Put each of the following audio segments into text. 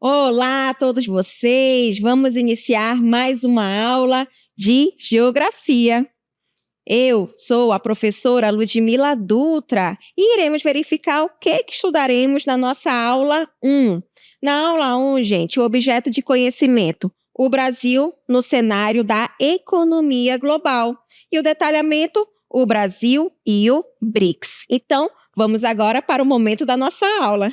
Olá a todos vocês! Vamos iniciar mais uma aula de Geografia. Eu sou a professora Ludmila Dutra e iremos verificar o que estudaremos na nossa aula 1. Na aula 1, gente, o objeto de conhecimento, o Brasil no cenário da economia global. E o detalhamento, o Brasil e o BRICS. Então, vamos agora para o momento da nossa aula.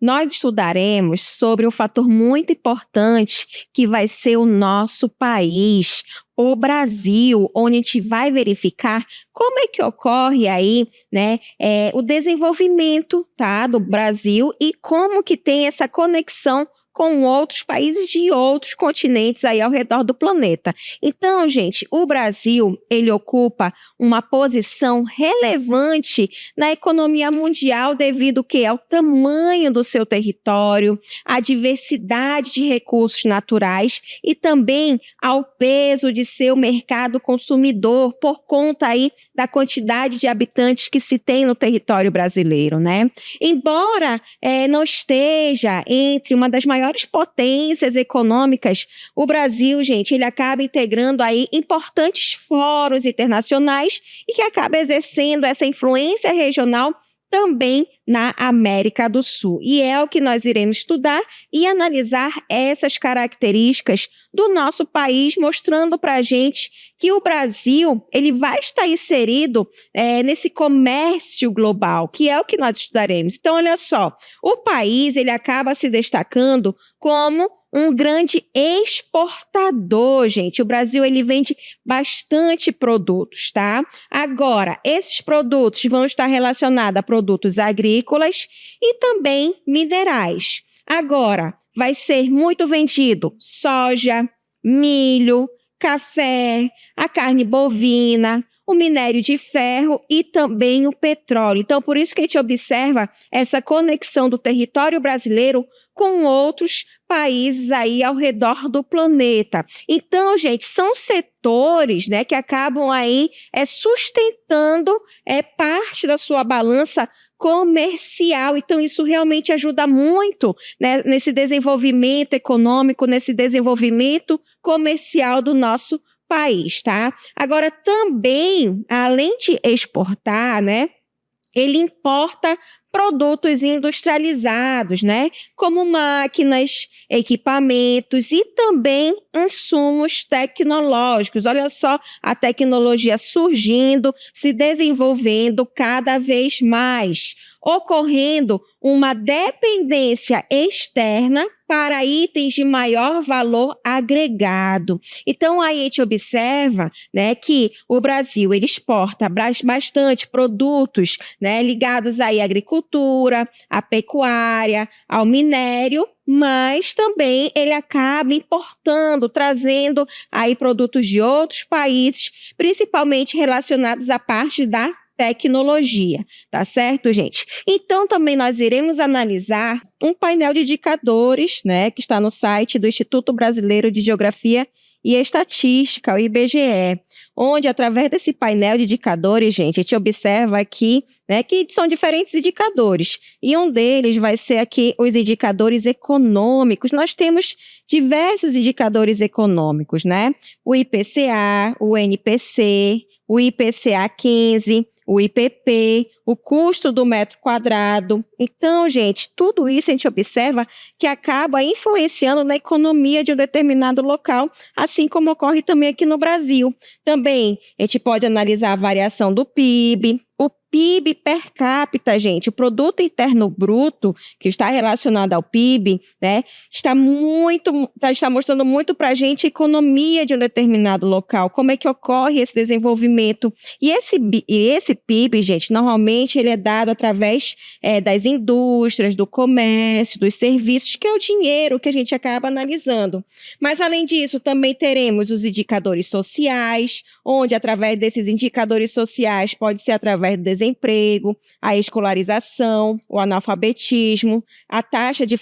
Nós estudaremos sobre um fator muito importante que vai ser o nosso país, o Brasil, onde a gente vai verificar como é que ocorre aí, o desenvolvimento, tá, do Brasil e como que tem essa conexão com outros países de outros continentes aí ao redor do planeta. Então, gente, o Brasil, ele ocupa uma posição relevante na economia mundial devido ao tamanho do seu território, à diversidade de recursos naturais e também ao peso de seu mercado consumidor por conta aí da quantidade de habitantes que se tem no território brasileiro, né? Embora não esteja entre uma das maiores potências econômicas, o Brasil, gente, ele acaba integrando aí importantes fóruns internacionais e que acaba exercendo essa influência regional também na América do Sul. E é o que nós iremos estudar e analisar essas características do nosso país, mostrando para a gente que o Brasil ele vai estar inserido nesse comércio global, que é o que nós estudaremos. Então, olha só, o país ele acaba se destacando como um grande exportador, gente. O Brasil, ele vende bastante produtos, tá? Agora, esses produtos vão estar relacionados a produtos agrícolas e também minerais. Agora, vai ser muito vendido soja, milho, café, a carne bovina, o minério de ferro e também o petróleo. Então, por isso que a gente observa essa conexão do território brasileiro com outros países aí ao redor do planeta. Então, gente, são setores, que acabam aí sustentando parte da sua balança comercial. Então, isso realmente ajuda muito, nesse desenvolvimento econômico, nesse desenvolvimento comercial do nosso país, tá? Agora, também, além de exportar, ele importa produtos industrializados, como máquinas, equipamentos e também insumos tecnológicos. Olha só a tecnologia surgindo, se desenvolvendo cada vez mais, ocorrendo uma dependência externa para itens de maior valor agregado. Então, aí a gente observa, que o Brasil ele exporta bastante produtos, ligados aí à agricultura, à pecuária, ao minério, mas também ele acaba importando, trazendo aí produtos de outros países, principalmente relacionados à parte da tecnologia, tá certo, gente? Então, também nós iremos analisar um painel de indicadores, que está no site do Instituto Brasileiro de Geografia e Estatística, o IBGE, onde, através desse painel de indicadores, gente, a gente observa aqui, que são diferentes indicadores, e um deles vai ser aqui os indicadores econômicos. Nós temos diversos indicadores econômicos, O IPCA, o NPC, o IPCA 15, o IPP, o custo do metro quadrado. Então, gente, tudo isso a gente observa que acaba influenciando na economia de um determinado local, assim como ocorre também aqui no Brasil. Também a gente pode analisar a variação do PIB, o PIB per capita, gente, o Produto Interno Bruto, que está relacionado ao PIB, está mostrando muito para a gente a economia de um determinado local, como é que ocorre esse desenvolvimento. E esse PIB, gente, normalmente ele é dado através das indústrias, do comércio, dos serviços, que é o dinheiro que a gente acaba analisando. Mas, além disso, também teremos os indicadores sociais, onde, através desses indicadores sociais, pode ser através do desemprego, a escolarização, o analfabetismo, a taxa de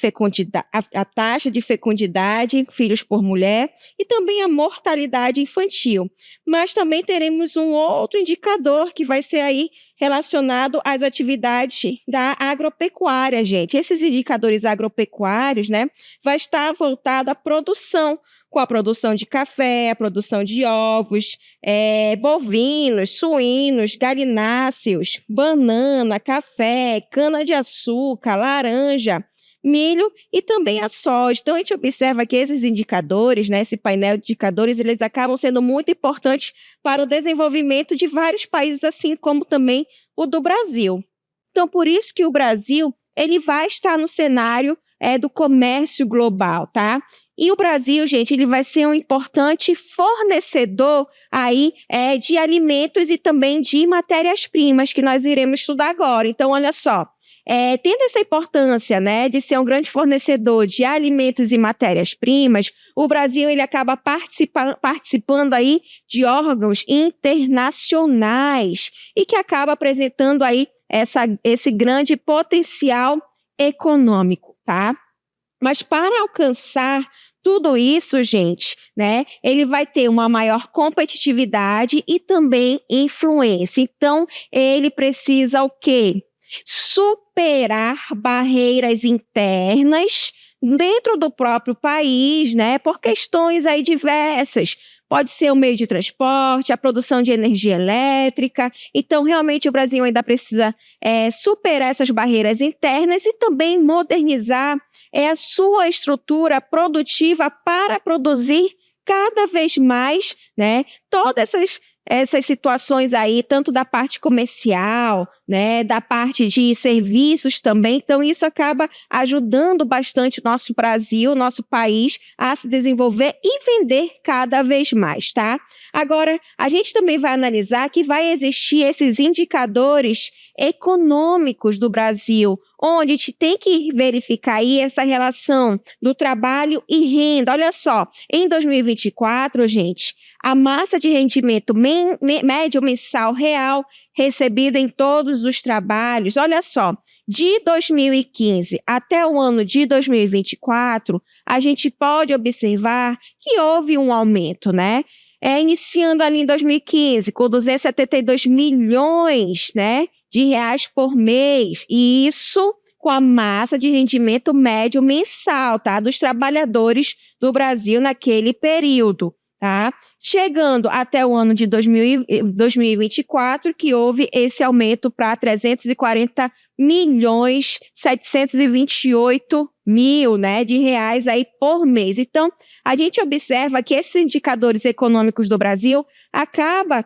fecundidade, filhos por mulher, e também a mortalidade infantil. Mas também teremos um outro indicador que vai ser aí relacionado às atividades da agropecuária, gente. Esses indicadores agropecuários, né, vai estar voltado à produção, com a produção de café, a produção de ovos, bovinos, suínos, galináceos, banana, café, cana-de-açúcar, laranja, milho e também a soja. Então, a gente observa que esses indicadores, né, esse painel de indicadores, eles acabam sendo muito importantes para o desenvolvimento de vários países, assim como também o do Brasil. Então, por isso que o Brasil ele vai estar no cenário do comércio global, tá? E o Brasil, gente, ele vai ser um importante fornecedor aí de alimentos e também de matérias-primas que nós iremos estudar agora. Então, olha só, tendo essa importância, né, de ser um grande fornecedor de alimentos e matérias-primas, o Brasil ele acaba participando aí de órgãos internacionais e que acaba apresentando aí esse grande potencial econômico, tá? Mas para alcançar tudo isso, gente, né, ele vai ter uma maior competitividade e também influência. Então, ele precisa o quê? Superar barreiras internas dentro do próprio país, né, por questões aí diversas. Pode ser o meio de transporte, a produção de energia elétrica. Então, realmente, o Brasil ainda precisa superar essas barreiras internas e também modernizar a sua estrutura produtiva para produzir cada vez mais, né, todas essas situações aí, tanto da parte comercial, né, da parte de serviços também. Então, isso acaba ajudando bastante o nosso Brasil, nosso país, a se desenvolver e vender cada vez mais, tá? Agora, a gente também vai analisar que vai existir esses indicadores econômicos do Brasil, onde a gente tem que verificar aí essa relação do trabalho e renda. Olha só, em 2024, gente, a massa de rendimento médio mensal real recebida em todos os trabalhos, olha só, de 2015 até o ano de 2024, a gente pode observar que houve um aumento, né? Iniciando ali em 2015, com 272 milhões, né, de reais por mês, e isso com a massa de rendimento médio mensal, tá, dos trabalhadores do Brasil naquele período, tá? Chegando até o ano de 2024, que houve esse aumento para 340 milhões 728 mil, né, de reais aí por mês. Então, a gente observa que esses indicadores econômicos do Brasil acaba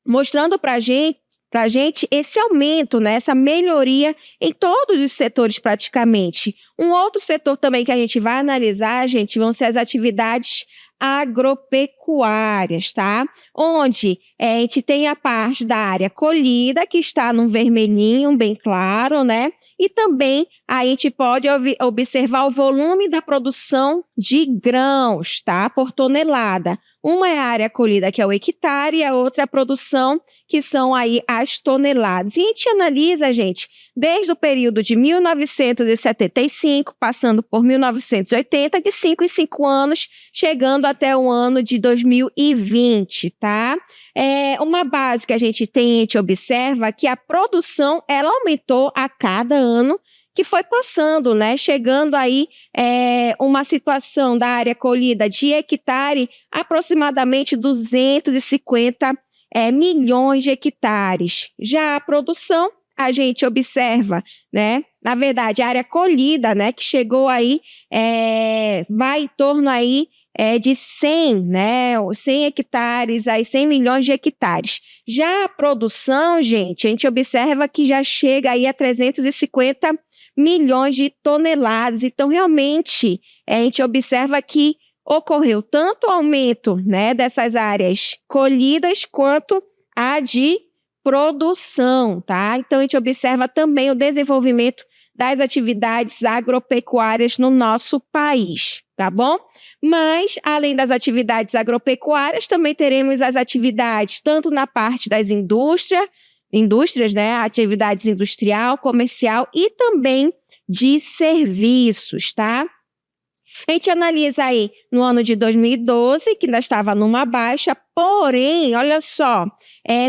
mostrando para a gente esse aumento, né, essa melhoria em todos os setores praticamente. Um outro setor também que a gente vai analisar, gente, vão ser as atividades agropecuárias, tá? Onde a gente tem a parte da área colhida, que está num vermelhinho bem claro, né? E também a gente pode observar o volume da produção de grãos, tá? Por tonelada. Uma é a área colhida, que é o hectare, e a outra é a produção, que são aí as toneladas. E a gente analisa, gente, desde o período de 1975, passando por 1980, de 5 em 5 anos, chegando até o ano de 2020, tá? Uma base que a gente observa que a produção, ela aumentou a cada ano que foi passando, né? Chegando aí uma situação da área colhida de hectare, aproximadamente 250 milhões de hectares. Já a produção, a gente observa, né? Na verdade, a área colhida, né? Que chegou aí, vai em torno aí de 100, né? 100 hectares, aí 100 milhões de hectares. Já a produção, gente, a gente observa que já chega aí a 350 milhões de toneladas. Então, realmente, a gente observa que ocorreu tanto o aumento, né, dessas áreas colhidas quanto a de produção, tá? Então, a gente observa também o desenvolvimento das atividades agropecuárias no nosso país, tá bom? Mas, além das atividades agropecuárias, também teremos as atividades tanto na parte das indústrias, indústrias, né? Atividades industrial, comercial e também de serviços, tá? A gente analisa aí no ano de 2012, que ainda estava numa baixa, porém, olha só,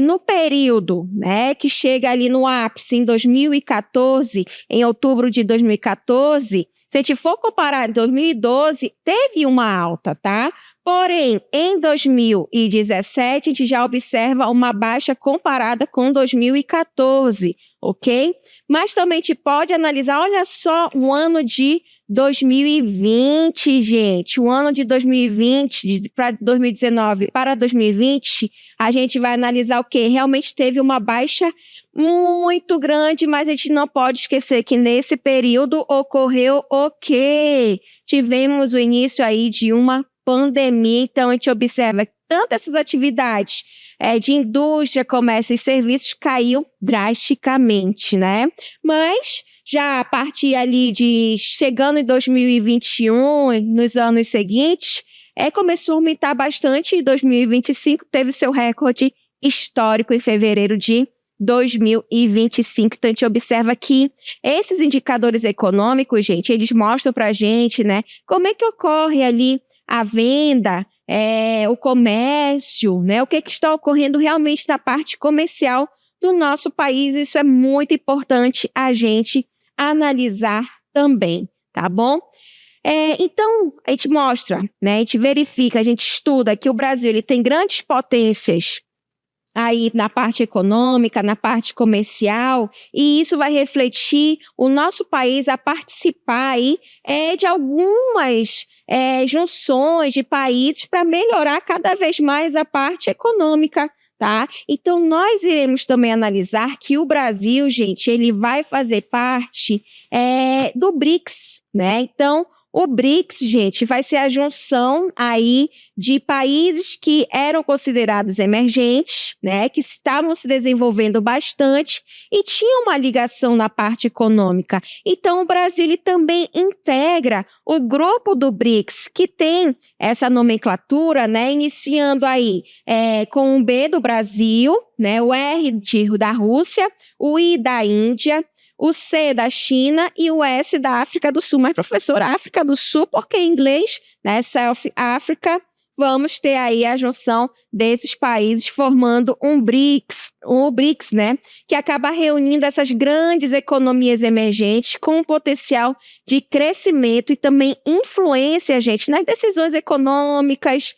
no período, né, que chega ali no ápice em 2014, em outubro de 2014, se a gente for comparar 2012, teve uma alta, tá? Porém, em 2017, a gente já observa uma baixa comparada com 2014, ok? Mas também a gente pode analisar, olha só, o ano de 2020, gente, o ano de 2020 para 2019 para 2020, a gente vai analisar o quê? Realmente teve uma baixa muito grande, mas a gente não pode esquecer que nesse período ocorreu o quê? Tivemos o início aí de uma pandemia, então a gente observa que tanto essas atividades de indústria, comércio e serviços caiu drasticamente, né? Mas já a partir ali de chegando em 2021, nos anos seguintes, começou a aumentar bastante. Em 2025 teve seu recorde histórico em fevereiro de 2025. Então, a gente observa que esses indicadores econômicos, gente, eles mostram para a gente, né, como é que ocorre ali a venda, o comércio, né, o que está ocorrendo realmente na parte comercial do nosso país. Isso é muito importante a gente analisar também, tá bom? Então, a gente mostra, né, a gente verifica, a gente estuda que o Brasil ele tem grandes potências aí na parte econômica, na parte comercial, e isso vai refletir o nosso país a participar aí, de algumas junções de países para melhorar cada vez mais a parte econômica, tá? Então, nós iremos também analisar que o Brasil, gente, ele vai fazer parte do BRICS, né? Então, o BRICS, gente, vai ser a junção aí de países que eram considerados emergentes, né, que estavam se desenvolvendo bastante e tinham uma ligação na parte econômica. Então, o Brasil ele também integra o grupo do BRICS, que tem essa nomenclatura, né, iniciando aí com o B do Brasil, né, o R da Rússia, o I da Índia, o C da China e o S da África do Sul. Mas, professora, África do Sul, porque em inglês, né, South Africa, vamos ter aí a junção desses países formando o BRICS, né, que acaba reunindo essas grandes economias emergentes com um potencial de crescimento e também influência, gente, nas decisões econômicas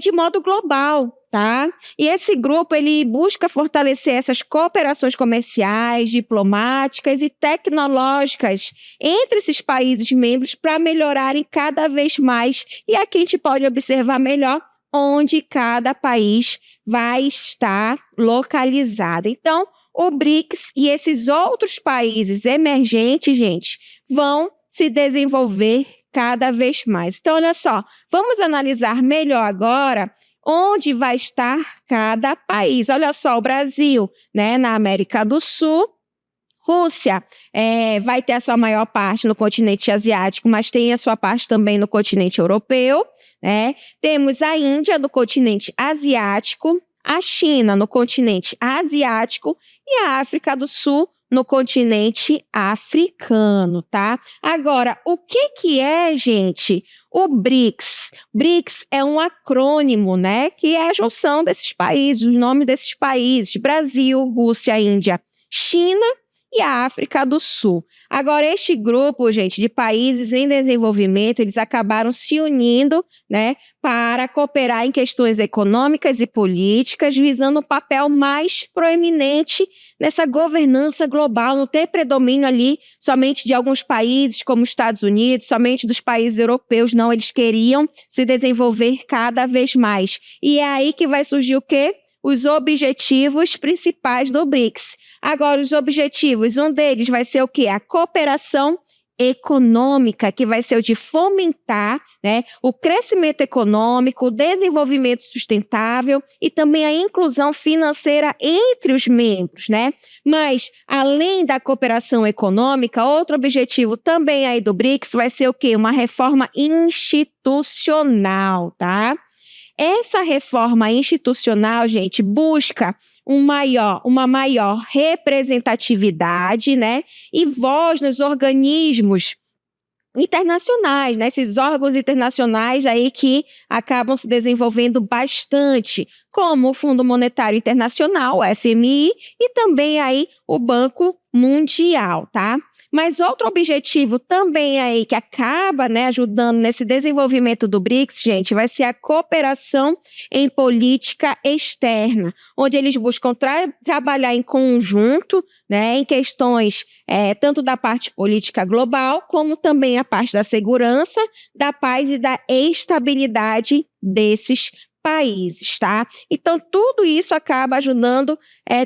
de modo global, tá? E esse grupo, ele busca fortalecer essas cooperações comerciais, diplomáticas e tecnológicas entre esses países membros para melhorarem cada vez mais. E aqui a gente pode observar melhor onde cada país vai estar localizado. Então, o BRICS e esses outros países emergentes, gente, vão se desenvolver cada vez mais. Então, olha só, vamos analisar melhor agora onde vai estar cada país. Olha só, o Brasil, né, na América do Sul, Rússia vai ter a sua maior parte no continente asiático, mas tem a sua parte também no continente europeu, né? Temos a Índia no continente asiático, a China no continente asiático e a África do Sul no continente africano, tá? Agora, o que é, gente, o BRICS? BRICS é um acrônimo, né, que é a junção desses países, os nomes desses países: Brasil, Rússia, Índia, China e a África do Sul. Agora, este grupo, gente, de países em desenvolvimento, eles acabaram se unindo, né, para cooperar em questões econômicas e políticas, visando um papel mais proeminente nessa governança global, não ter predomínio ali somente de alguns países, como os Estados Unidos, somente dos países europeus. Não, eles queriam se desenvolver cada vez mais. E é aí que vai surgir o quê? Os objetivos principais do BRICS. Agora, os objetivos, um deles vai ser o quê? A cooperação econômica, que vai ser o de fomentar, né, o crescimento econômico, o desenvolvimento sustentável e também a inclusão financeira entre os membros, né? Mas, além da cooperação econômica, outro objetivo também aí do BRICS vai ser o quê? Uma reforma institucional, tá? Essa reforma institucional, gente, busca uma maior representatividade, né, e voz nos organismos internacionais, né? Esses órgãos internacionais aí que acabam se desenvolvendo bastante, como o Fundo Monetário Internacional, o FMI, e também aí o Banco Mundial, tá? Mas outro objetivo também aí que acaba, né, ajudando nesse desenvolvimento do BRICS, gente, vai ser a cooperação em política externa, onde eles buscam trabalhar em conjunto, né, em questões tanto da parte política global, como também a parte da segurança, da paz e da estabilidade desses países, tá? Então, tudo isso acaba ajudando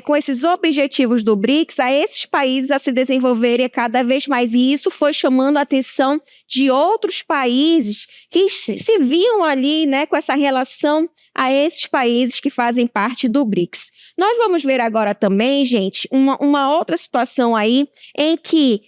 com esses objetivos do BRICS a esses países a se desenvolverem cada vez mais. E isso foi chamando a atenção de outros países que se viam ali, né, com essa relação a esses países que fazem parte do BRICS. Nós vamos ver agora também, gente, uma outra situação aí em que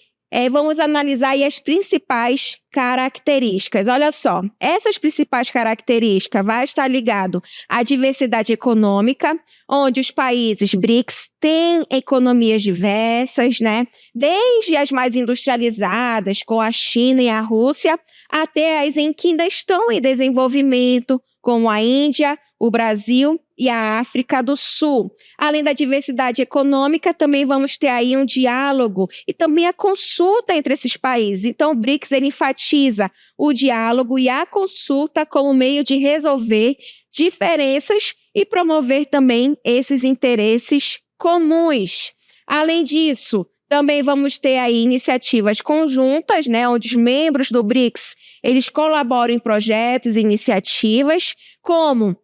vamos analisar aí as principais características. Olha só, essas principais características vai estar ligado à diversidade econômica, onde os países BRICS têm economias diversas, né? Desde as mais industrializadas, com a China e a Rússia, até as em que ainda estão em desenvolvimento, como a Índia, o Brasil e a África do Sul. Além da diversidade econômica, também vamos ter aí um diálogo e também a consulta entre esses países. Então, o BRICS ele enfatiza o diálogo e a consulta como meio de resolver diferenças e promover também esses interesses comuns. Além disso, também vamos ter aí iniciativas conjuntas, né, onde os membros do BRICS eles colaboram em projetos e iniciativas, como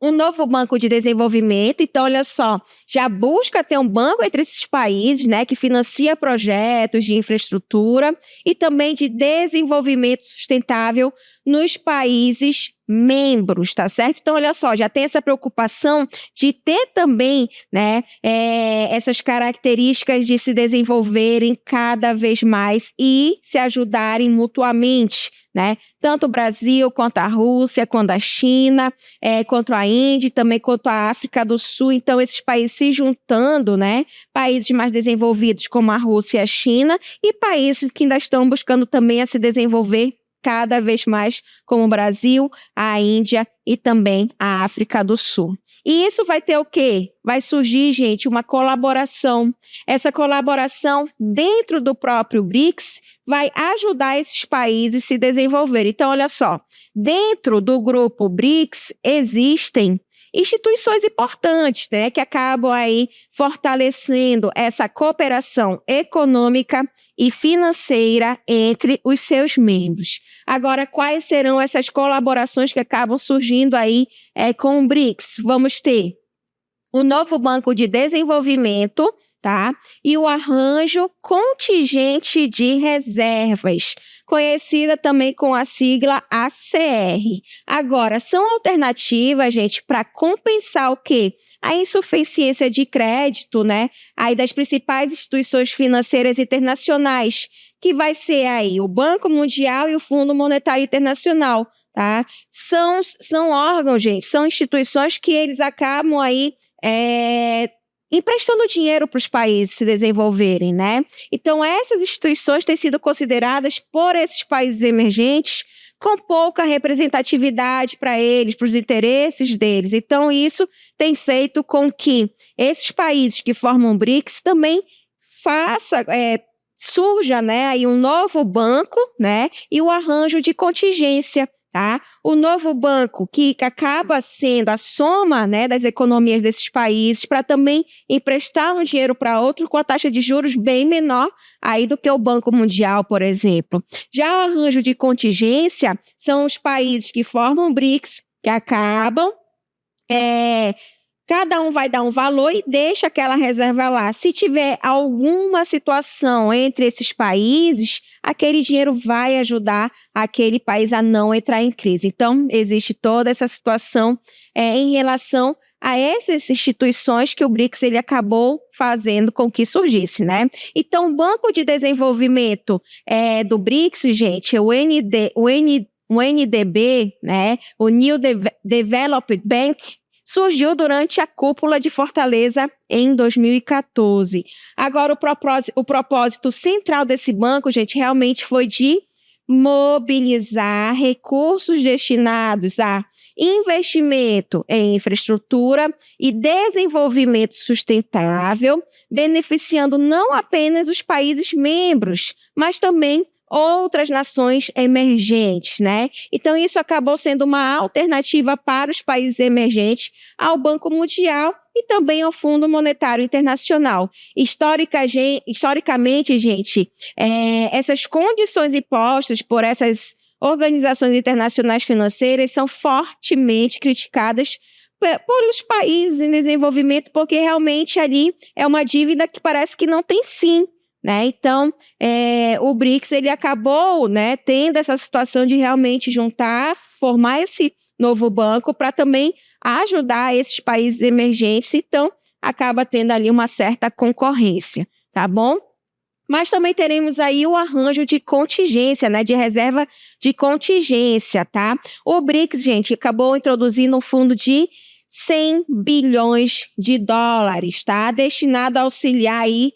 um novo banco de desenvolvimento. Então, olha só, já busca ter um banco entre esses países, né, que financia projetos de infraestrutura e também de desenvolvimento sustentável nos países membros, tá certo? Então, olha só, já tem essa preocupação de ter também, né, essas características de se desenvolverem cada vez mais e se ajudarem mutuamente, né? Tanto o Brasil, quanto a Rússia, quanto a China, quanto a Índia, e também quanto a África do Sul. Então, esses países se juntando, né? Países mais desenvolvidos como a Rússia e a China, e países que ainda estão buscando também a se desenvolver cada vez mais, como o Brasil, a Índia e também a África do Sul. E isso vai ter o quê? Vai surgir, gente, uma colaboração. Essa colaboração dentro do próprio BRICS vai ajudar esses países a se desenvolverem. Então, olha só, dentro do grupo BRICS existem instituições importantes, né, que acabam aí fortalecendo essa cooperação econômica e financeira entre os seus membros. Agora, quais serão essas colaborações que acabam surgindo aí com o BRICS? Vamos ter o novo Banco de Desenvolvimento, tá? E o arranjo contingente de reservas, conhecida também com a sigla ACR. Agora, são alternativas, gente, para compensar o quê? A insuficiência de crédito, né? Aí das principais instituições financeiras internacionais, que vai ser aí o Banco Mundial e o Fundo Monetário Internacional, tá? São órgãos, gente, são instituições que eles acabam aí emprestando dinheiro para os países se desenvolverem, né? Então, essas instituições têm sido consideradas por esses países emergentes com pouca representatividade para eles, para os interesses deles. Então, isso tem feito com que esses países que formam o BRICS também surja, né, aí um novo banco, né, e o arranjo de contingência. Tá? O novo banco, que acaba sendo a soma, né, das economias desses países, para também emprestar um dinheiro para outro com a taxa de juros bem menor aí do que o Banco Mundial, por exemplo. Já o arranjo de contingência são os países que formam o BRICS, que acabam cada um vai dar um valor e deixa aquela reserva lá. Se tiver alguma situação entre esses países, aquele dinheiro vai ajudar aquele país a não entrar em crise. Então, existe toda essa situação em relação a essas instituições que o BRICS ele acabou fazendo com que surgisse, né? Então, o Banco de Desenvolvimento do BRICS, gente, o NDB, né? O New Development Bank, surgiu durante a cúpula de Fortaleza em 2014. Agora, o propósito central desse banco, gente, realmente foi de mobilizar recursos destinados a investimento em infraestrutura e desenvolvimento sustentável, beneficiando não apenas os países membros, mas também outras nações emergentes, né? Então, isso acabou sendo uma alternativa para os países emergentes ao Banco Mundial e também ao Fundo Monetário Internacional. Historicamente, gente, essas condições impostas por essas organizações internacionais financeiras são fortemente criticadas pelos países em desenvolvimento, porque realmente ali é uma dívida que parece que não tem fim, né? Então, o BRICS ele acabou, né, tendo essa situação de realmente juntar, formar esse novo banco para também ajudar esses países emergentes, então acaba tendo ali uma certa concorrência, tá bom? Mas também teremos aí o arranjo de contingência, né, de reserva de contingência, tá? O BRICS, gente, acabou introduzindo um fundo de 100 bilhões de dólares, tá? Destinado a auxiliar aí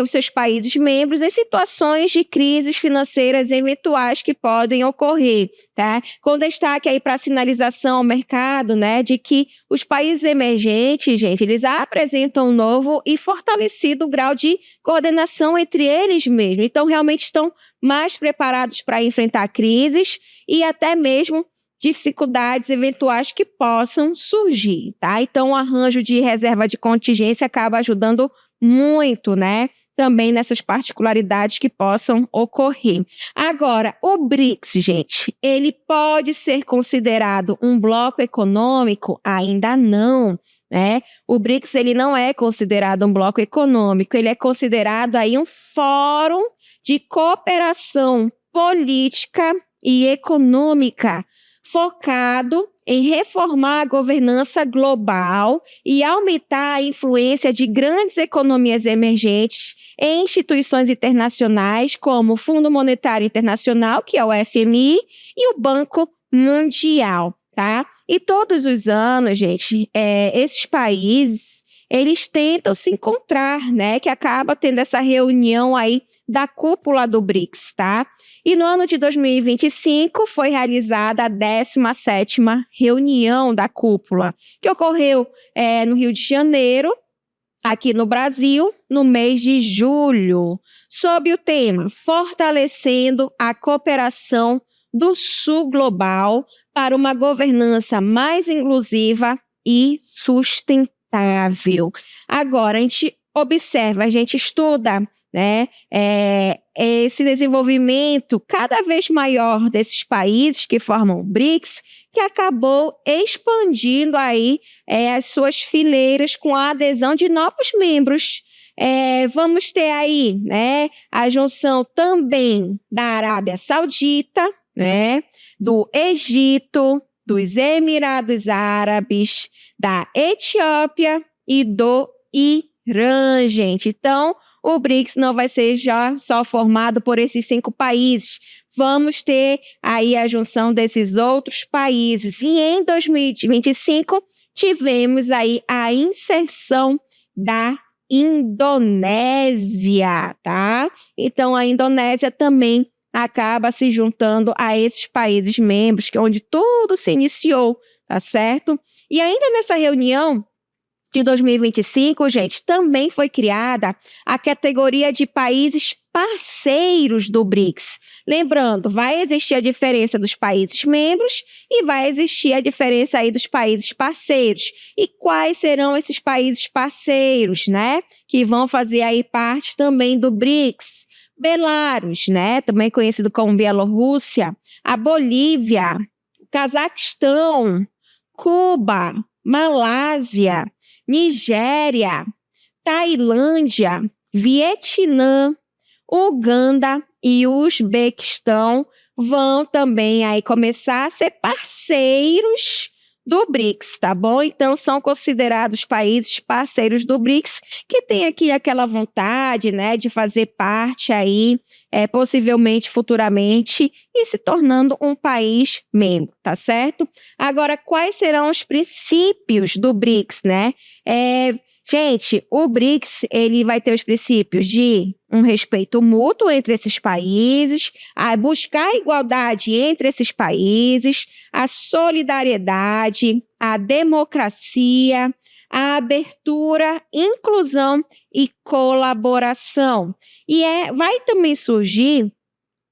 os seus países membros em situações de crises financeiras eventuais que podem ocorrer, tá? Com destaque aí para a sinalização ao mercado, né, de que os países emergentes, gente, eles apresentam um novo e fortalecido grau de coordenação entre eles mesmos. Então, realmente estão mais preparados para enfrentar crises e até mesmo dificuldades eventuais que possam surgir, tá? Então, o arranjo de reserva de contingência acaba ajudando muito, né? Também nessas particularidades que possam ocorrer. Agora, o BRICS, gente, ele pode ser considerado um bloco econômico? Ainda não, né? O BRICS, ele não é considerado um bloco econômico, ele é considerado aí um fórum de cooperação política e econômica, focado em reformar a governança global e aumentar a influência de grandes economias emergentes em instituições internacionais, como o Fundo Monetário Internacional, que é o FMI, e o Banco Mundial, tá? E todos os anos, gente, esses países, eles tentam se encontrar, né? Que acaba tendo essa reunião aí da cúpula do BRICS, tá? E no ano de 2025 foi realizada a 17ª reunião da cúpula, que ocorreu no Rio de Janeiro, aqui no Brasil, no mês de julho, sob o tema Fortalecendo a Cooperação do Sul Global para uma governança mais inclusiva e sustentável. Agora, a gente observa, a gente estuda, né, esse desenvolvimento cada vez maior desses países que formam o BRICS, que acabou expandindo aí as suas fileiras com a adesão de novos membros. Vamos ter aí, né, a junção também da Arábia Saudita, né, do Egito, dos Emirados Árabes, da Etiópia e do Irã, gente. Então, o BRICS não vai ser já só formado por esses 5 países. Vamos ter aí a junção desses outros países. E em 2025, tivemos aí a inserção da Indonésia, tá? Então, a Indonésia também acaba se juntando a esses países membros, que é onde tudo se iniciou, tá certo? E ainda nessa reunião de 2025, gente, também foi criada a categoria de países parceiros do BRICS. Lembrando, vai existir a diferença dos países membros e vai existir a diferença aí dos países parceiros. E quais serão esses países parceiros, né? Que vão fazer aí parte também do BRICS? Belarus, né? Também conhecido como Bielorrússia, a Bolívia, Cazaquistão, Cuba, Malásia, Nigéria, Tailândia, Vietnã, Uganda e Uzbequistão vão também aí começar a ser parceiros do BRICS, tá bom? Então, são considerados países parceiros do BRICS que têm aqui aquela vontade, né, de fazer parte aí, possivelmente, futuramente, e se tornando um país membro, tá certo? Agora, quais serão os princípios do BRICS, né? Gente, o BRICS, ele vai ter os princípios de um respeito mútuo entre esses países, a buscar a igualdade entre esses países, a solidariedade, a democracia, a abertura, inclusão e colaboração. E vai também surgir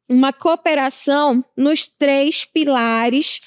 uma cooperação nos 3 pilares,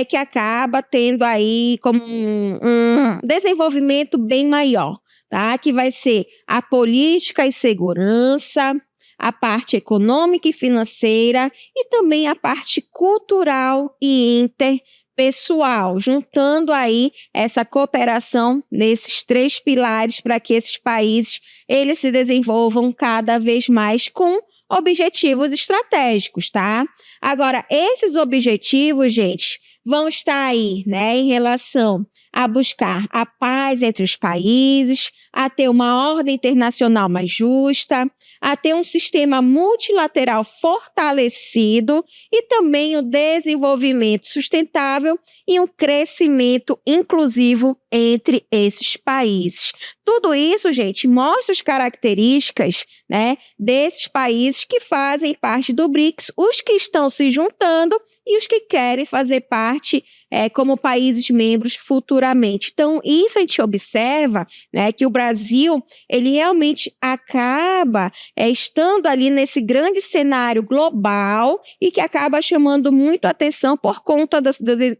que acaba tendo aí como um desenvolvimento bem maior, tá? Que vai ser a política e segurança, a parte econômica e financeira e também a parte cultural e interpessoal, juntando aí essa cooperação nesses 3 pilares para que esses países eles se desenvolvam cada vez mais com objetivos estratégicos, tá? Agora, esses objetivos, gente, vão estar aí, né, em relação a buscar a paz entre os países, a ter uma ordem internacional mais justa, a ter um sistema multilateral fortalecido e também o desenvolvimento sustentável e um crescimento inclusivo entre esses países. Tudo isso, gente, mostra as características, né, desses países que fazem parte do BRICS, os que estão se juntando e os que querem fazer parte como países membros futuramente. Então, isso a gente observa, né, que o Brasil, ele realmente acaba estando ali nesse grande cenário global e que acaba chamando muito atenção por conta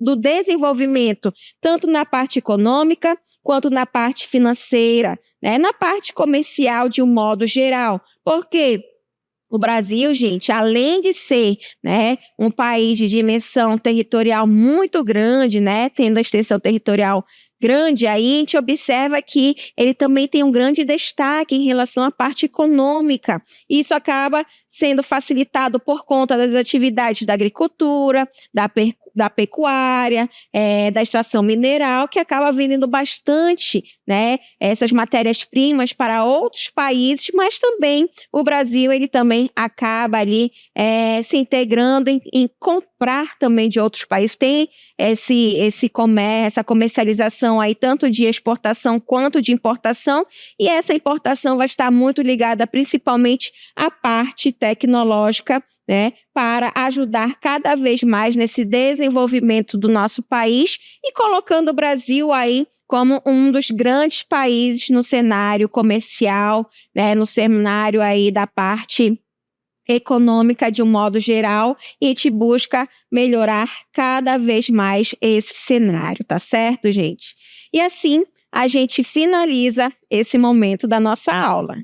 do desenvolvimento, tanto na parte econômica, quanto na parte financeira, né, na parte comercial de um modo geral. Por quê? O Brasil, gente, além de ser, né, um país de dimensão territorial muito grande, né, tendo a extensão territorial grande, aí a gente observa que ele também tem um grande destaque em relação à parte econômica. Isso acaba sendo facilitado por conta das atividades da agricultura, da pecuária, da extração mineral, que acaba vendendo bastante, né, essas matérias-primas para outros países, mas também o Brasil, ele também acaba ali se integrando em comprar também de outros países. Tem essa comercialização aí, tanto de exportação quanto de importação, e essa importação vai estar muito ligada principalmente à parte tecnológica, né, para ajudar cada vez mais nesse desenvolvimento do nosso país e colocando o Brasil aí como um dos grandes países no cenário comercial, né, no cenário aí da parte econômica de um modo geral, e a gente busca melhorar cada vez mais esse cenário, tá certo, gente? E assim a gente finaliza esse momento da nossa aula.